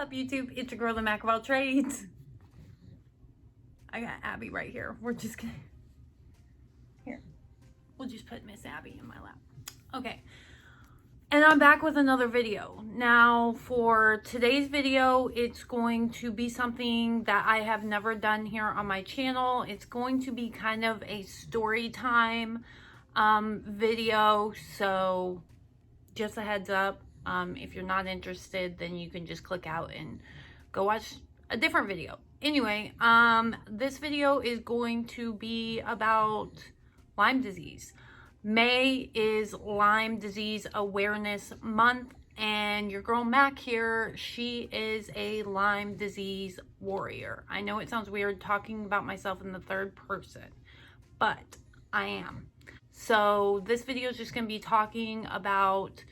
up, YouTube? It's your girl, the Mac of all trades. I got Abby right here. We're just gonna, here, we'll just put Miss Abby in my lap. Okay, and I'm back with another video. Now, for today's video, it's going to be something that I have never done here on my channel. It's going to be kind of a story time video, so just a heads up. If you're not interested, then you can just click out and go watch a different video. Anyway, this video is going to be about Lyme disease. May is Lyme Disease Awareness Month, and your girl Mac here, she is a Lyme disease warrior. I know it sounds weird talking about myself in the third person, but I am. So this video is just going to be talking about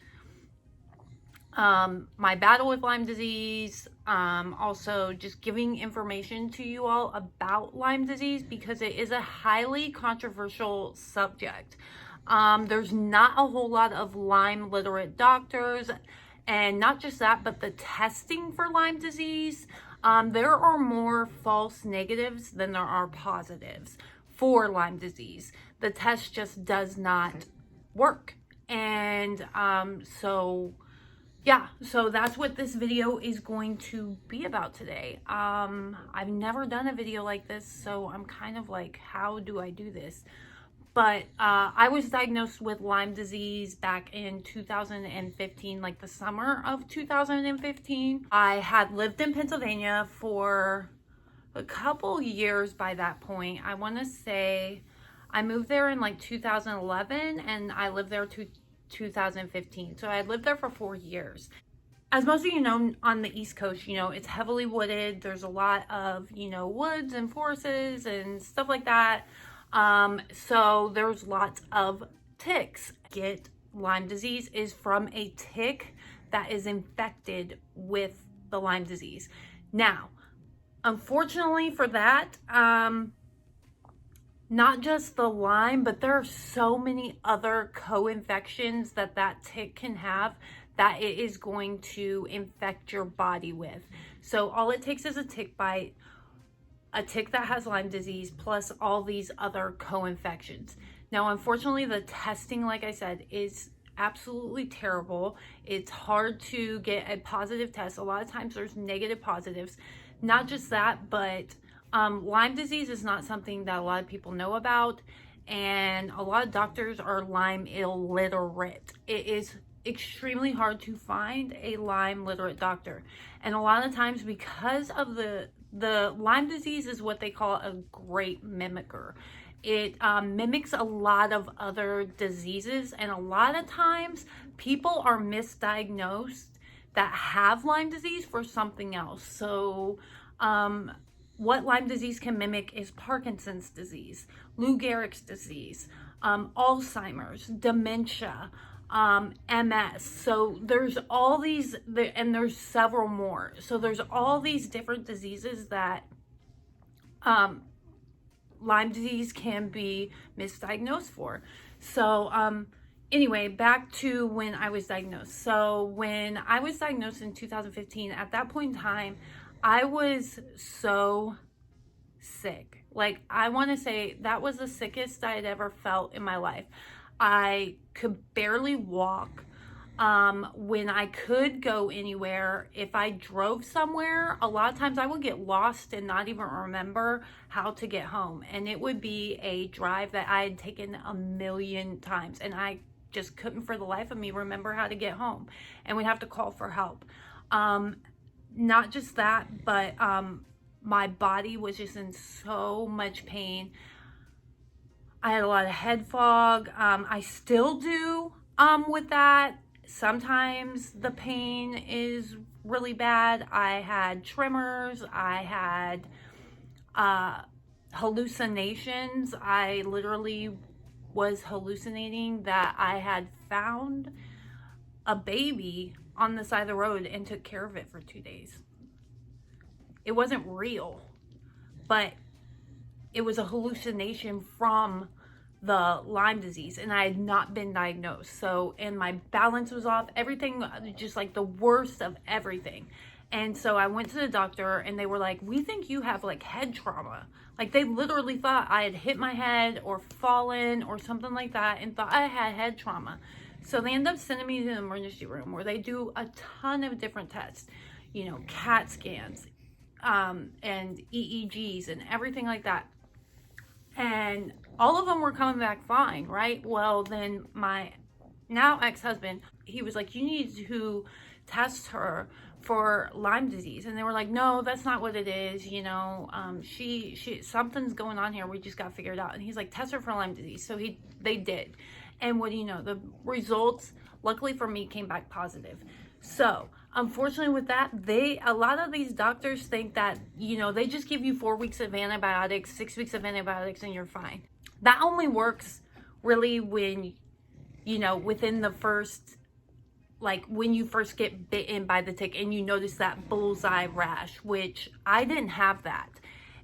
my battle with Lyme disease, also just giving information to you all about Lyme disease because it is a highly controversial subject. There's not a whole lot of Lyme literate doctors, and not just that, but the testing for Lyme disease, there are more false negatives than there are positives for Lyme disease. The test just does not work. And yeah, so that's what this video is going to be about today. I've never done a video like this, so I'm kind of like, how do I do this? But I was diagnosed with Lyme disease back in 2015, like the summer of 2015. I had lived in Pennsylvania for a couple years by that point. I want to say I moved there in like 2011, and I lived there to 2015. So I lived there for 4 years. As most of you know, on the East Coast, you know, it's heavily wooded. There's a lot of, you know, woods and forests and stuff like that. So there's lots of ticks. Get Lyme disease is from a tick that is infected with the Lyme disease. Now, unfortunately for that, not just the Lyme, but there are so many other co-infections that that tick can have that it is going to infect your body with. So all it takes is a tick bite, a tick that has Lyme disease, plus all these other co-infections. Now, unfortunately, the testing, like I said, is absolutely terrible. It's hard to get a positive test. A lot of times there's negative positives. Not just that, but Lyme disease is not something that a lot of people know about, and a lot of doctors are Lyme illiterate. It is extremely hard to find a Lyme literate doctor, and a lot of times, because of the Lyme disease is what they call a great mimicker. It mimics a lot of other diseases, and a lot of times people are misdiagnosed that have Lyme disease for something else. So what Lyme disease can mimic is Parkinson's disease, Lou Gehrig's disease, Alzheimer's, dementia, MS. So there's all these, and there's several more. So there's all these different diseases that Lyme disease can be misdiagnosed for. So anyway, back to when I was diagnosed. So when I was diagnosed in 2015, at that point in time, I was so sick. Like, I want to say that was the sickest I had ever felt in my life. I could barely walk. When I could go anywhere, if I drove somewhere, a lot of times I would get lost and not even remember how to get home. And it would be a drive that I had taken a million times, and I just couldn't for the life of me remember how to get home, and we'd have to call for help. Not just that, but my body was just in so much pain. I had a lot of head fog. I still do with that. Sometimes the pain is really bad. I had tremors. I had hallucinations. I literally was hallucinating that I had found a baby on the side of the road and took care of it for 2 days. It wasn't real, but it was a hallucination from the Lyme disease, and I had not been diagnosed. So, and my balance was off, everything, just like the worst of everything. And so I went to the doctor and they were like, we think you have like head trauma. Like they literally thought I had hit my head or fallen or something like that and thought I had head trauma. So they end up sending me to the emergency room where they do a ton of different tests, you know, CAT scans, and EEGs and everything like that. And all of them were coming back fine, right? Well, then my now ex-husband, he was like, you need to test her for Lyme disease. And they were like, no, that's not what it is. You know, she something's going on here. We just got figured out. And he's like, test her for Lyme disease. So they did. And what do you know? The results, luckily for me, came back positive. So unfortunately with that, a lot of these doctors think that, you know, they just give you 4 weeks of antibiotics, 6 weeks of antibiotics, and you're fine. That only works really when, you know, within the first, like when you first get bitten by the tick and you notice that bullseye rash, which I didn't have that.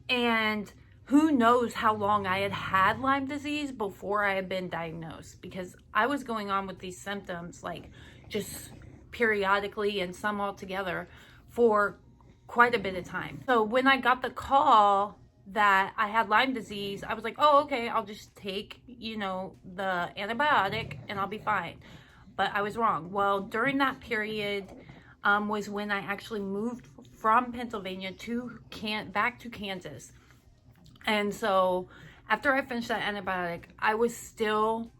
And who knows how long I had Lyme disease before I had been diagnosed, because I was going on with these symptoms like just periodically and some all together for quite a bit of time. So when I got the call that I had Lyme disease, I was like, oh, okay, I'll just take, you know, the antibiotic and I'll be fine. But I was wrong. Well, during that period was when I actually moved from Pennsylvania back to Kansas. And so after I finished that antibiotic, I was still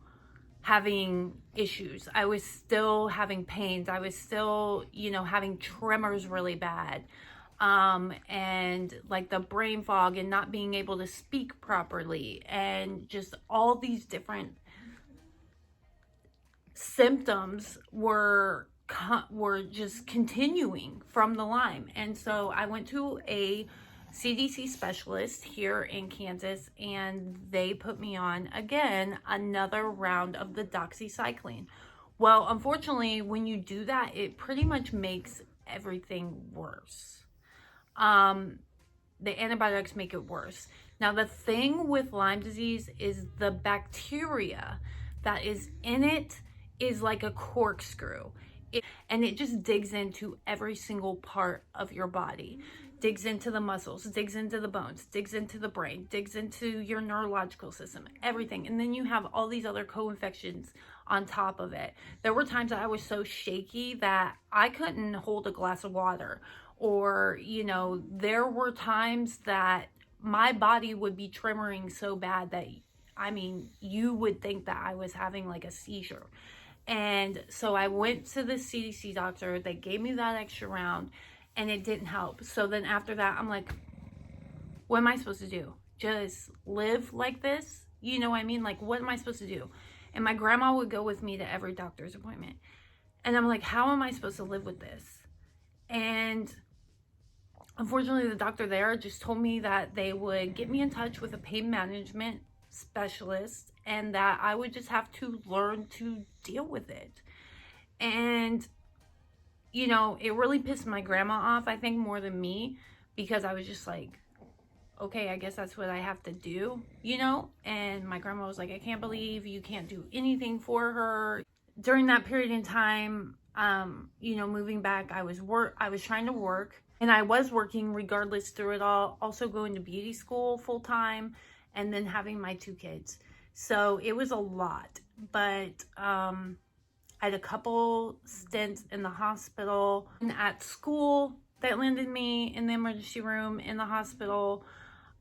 having issues. I was still having pains. I was still, you know, having tremors really bad. And like the brain fog and not being able to speak properly and just all these different symptoms were just continuing from the Lyme. And so I went to a CDC specialist here in Kansas, and they put me on, again, another round of the doxycycline. Well, unfortunately, when you do that, it pretty much makes everything worse. The antibiotics make it worse. Now, the thing with Lyme disease is the bacteria that is in it is like a corkscrew. And it just digs into every single part of your body. Digs into the muscles, digs into the bones, digs into the brain, digs into your neurological system, everything. And then you have all these other co-infections on top of it. There were times that I was so shaky that I couldn't hold a glass of water. Or, you know, there were times that my body would be tremoring so bad that, I mean, you would think that I was having like a seizure. And so I went to the CDC doctor. They gave me that extra round. And it didn't help. So then after that, I'm like, what am I supposed to do? Just live like this? You know what I mean? Like, what am I supposed to do? And my grandma would go with me to every doctor's appointment. And I'm like, how am I supposed to live with this? And unfortunately, the doctor there just told me that they would get me in touch with a pain management specialist and that I would just have to learn to deal with it. And you know, it really pissed my grandma off, I think, more than me, because I was just like, okay, I guess that's what I have to do, you know? And my grandma was like, I can't believe you can't do anything for her. During that period in time, you know, moving back, I was trying to work, and I was working regardless through it all, also going to beauty school full time, and then having my 2 kids. So it was a lot, but I had a couple stints in the hospital and at school that landed me in the emergency room in the hospital.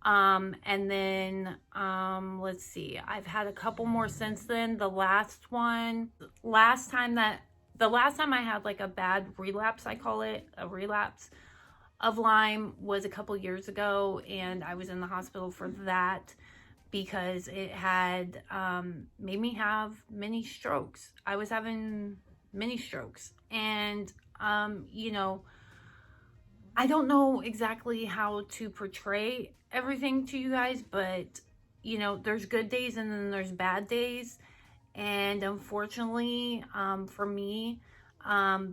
And then, let's see, I've had a couple more since then. The last time I had like a bad relapse, I call it a relapse of Lyme, was a couple years ago. And I was in the hospital for that, because it had made me have many strokes. I was having many strokes. And, you know, I don't know exactly how to portray everything to you guys, but, you know, there's good days and then there's bad days. And unfortunately, for me,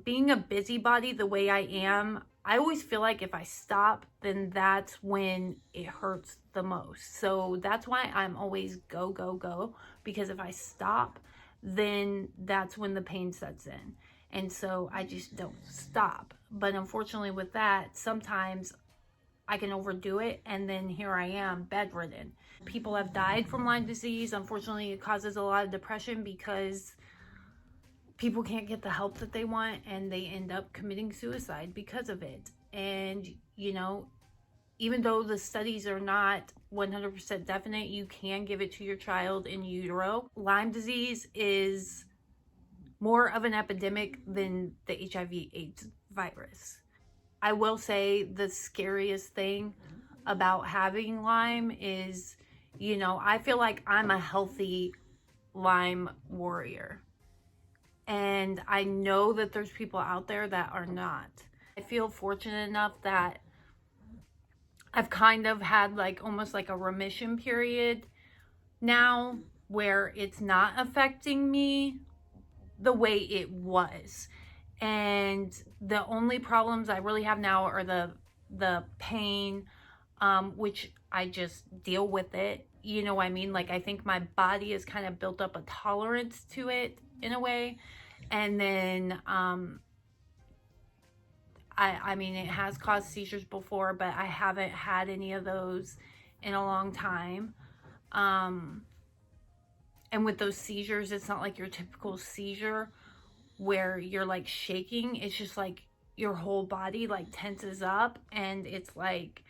being a busybody the way I am, I always feel like if I stop, then that's when it hurts the most. So that's why I'm always go, go, go. Because if I stop, then that's when the pain sets in. And so I just don't stop. But unfortunately with that, sometimes I can overdo it, and then here I am bedridden. People have died from Lyme disease. Unfortunately, it causes a lot of depression because people can't get the help that they want, and they end up committing suicide because of it. And, you know, even though the studies are not 100% definite, you can give it to your child in utero. Lyme disease is more of an epidemic than the HIV/AIDS virus. I will say the scariest thing about having Lyme is, you know, I feel like I'm a healthy Lyme warrior. And I know that there's people out there that are not. I feel fortunate enough that I've kind of had like almost like a remission period now where it's not affecting me the way it was. And the only problems I really have now are the pain, which I just deal with it. You know what I mean? Like, I think my body has kind of built up a tolerance to it in a way. And then, I mean, it has caused seizures before, but I haven't had any of those in a long time. And with those seizures, it's not like your typical seizure where you're like shaking. It's just like your whole body like tenses up, and it's like,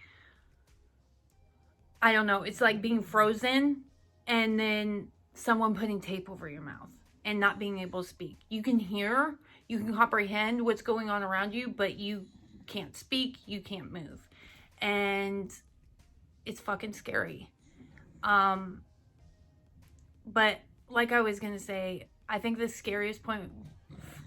I don't know, it's like being frozen and then someone putting tape over your mouth and not being able to speak. You can hear, you can comprehend what's going on around you, but you can't speak, you can't move. And it's fucking scary. But like I was gonna say, I think the scariest point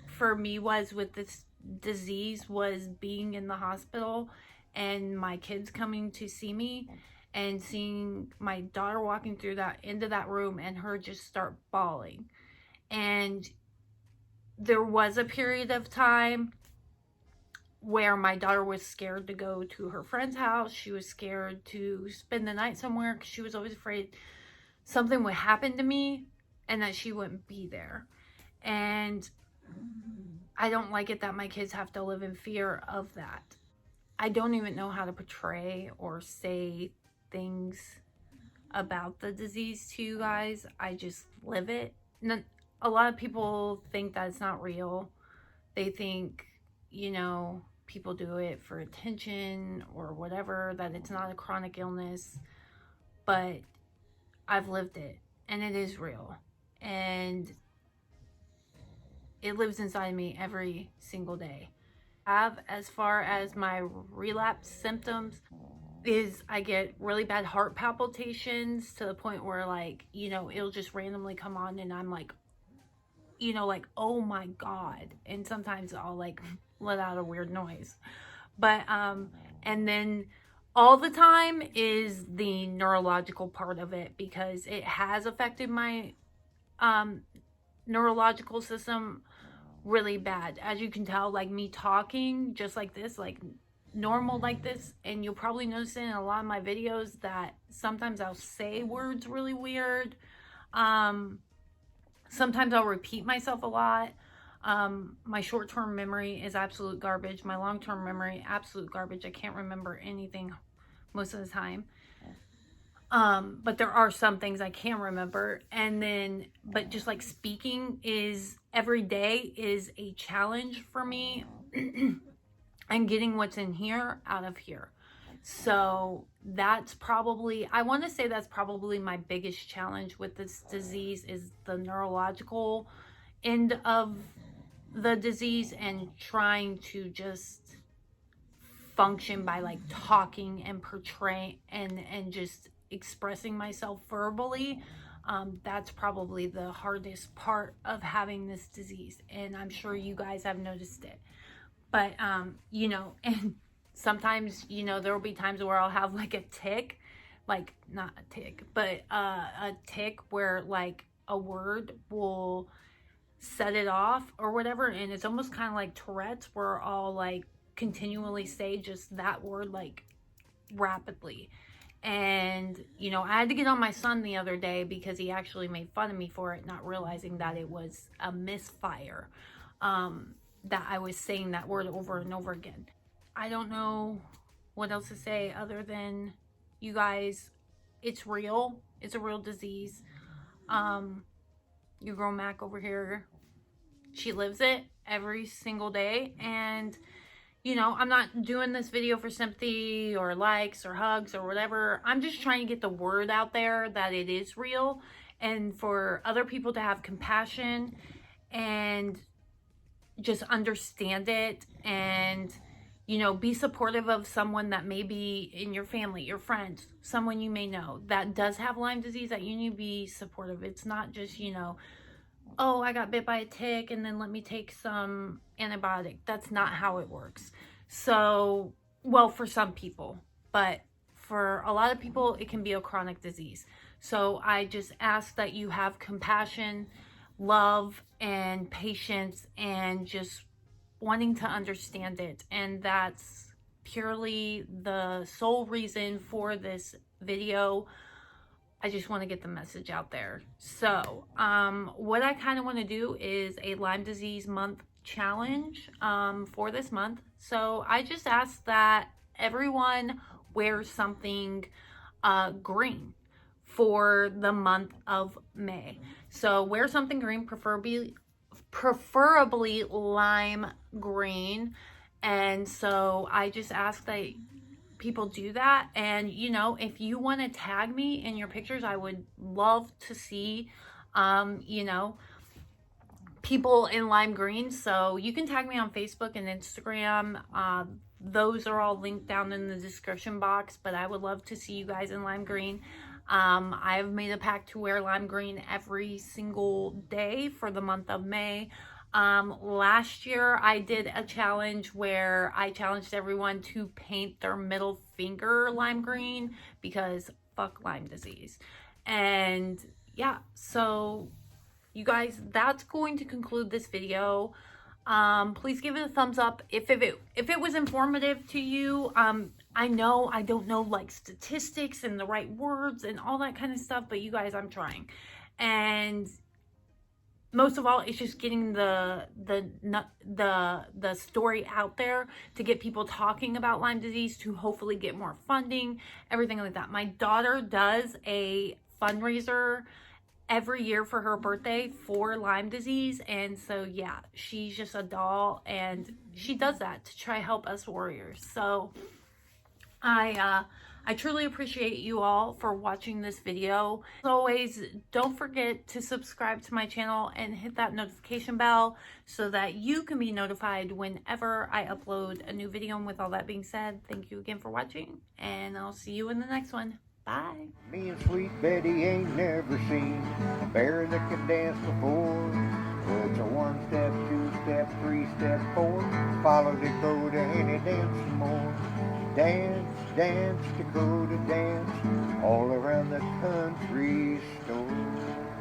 for me was with this disease was being in the hospital and my kids coming to see me and seeing my daughter walking through that into that room and her just start bawling. And there was a period of time where my daughter was scared to go to her friend's house. She was scared to spend the night somewhere because she was always afraid something would happen to me and that she wouldn't be there. And I don't like it that my kids have to live in fear of that. I don't even know how to portray or say things about the disease to you guys. I just live it. A lot of people think that it's not real. They think, you know, people do it for attention or whatever, that it's not a chronic illness. But I've lived it, and it is real. And it lives inside me every single day. As far as my relapse symptoms is I get really bad heart palpitations to the point where, like, you know, it'll just randomly come on and I'm like, you know, like, oh my God. And sometimes I'll like let out a weird noise. But and then all the time is the neurological part of it, because it has affected my neurological system really bad. As you can tell, like me talking just like this, like normal like this, and you'll probably notice it in a lot of my videos that sometimes I'll say words really weird. Sometimes I'll repeat myself a lot. My short-term memory is absolute garbage. My long-term memory, absolute garbage. I can't remember anything most of the time. But there are some things I can remember. And then, but just like speaking is, every day is a challenge for me. And getting what's in here out of here. So that's probably, I want to say that's probably my biggest challenge with this disease, is the neurological end of the disease, and trying to just function by like talking and portraying and just expressing myself verbally. That's probably the hardest part of having this disease, and I'm sure you guys have noticed it. But you know, and sometimes, you know, there will be times where I'll have like a tick, like not a tick, but a tick where like a word will set it off or whatever, and it's almost kind of like Tourette's, where I'll like continually say just that word like rapidly. And you know, I had to get on my son the other day because he actually made fun of me for it, not realizing that it was a misfire. that I was saying that word over and over again. I don't know what else to say other than, you guys, it's real. It's a real disease. Your girl Mac over here, she lives it every single day. And, you know, I'm not doing this video for sympathy or likes or hugs or whatever. I'm just trying to get the word out there that it is real, and for other people to have compassion and just understand it, and, you know, be supportive of someone that may be in your family, your friends, someone you may know that does have Lyme disease, that you need to be supportive. It's not just, you know, oh, I got bit by a tick and then let me take some antibiotic. That's not how it works. So, well, for some people, but for a lot of people, it can be a chronic disease. So I just ask that you have compassion, love, and patience, and just wanting to understand it. And that's purely the sole reason for this video. I just want to get the message out there. So what I kind of want to do is a Lyme disease month challenge for this month. So I just ask that everyone wears something green for the month of May. So wear something green, preferably lime green. And so I just ask that people do that. And, you know, if you want to tag me in your pictures, I would love to see, you know, people in lime green. So you can tag me on Facebook and Instagram. Those are all linked down in the description box, but I would love to see you guys in lime green. I've made a pact to wear lime green every single day for the month of May. Last year I did a challenge where I challenged everyone to paint their middle finger lime green, because fuck Lyme disease. And yeah, so you guys, that's going to conclude this video. Please give it a thumbs up if it was informative to you. I know I don't know like statistics and the right words and all that kind of stuff, but you guys, I'm trying. And most of all, it's just getting the story out there to get people talking about Lyme disease, to hopefully get more funding, everything like that. My daughter does a fundraiser every year for her birthday for Lyme disease, and so yeah, she's just a doll, and she does that to try to help us warriors. So I truly appreciate you all for watching this video. As always, don't forget to subscribe to my channel and hit that notification bell so that you can be notified whenever I upload a new video. And with all that being said, thank you again for watching, and I'll see you in the next one. Bye. Me and Sweet Betty ain't never seen a bear that can dance before. Well, it's a 1-step, 2-step, 3-step, 4. Follow Dakota and he dance some more. Dance, dance, Dakota, dance, all around the country store.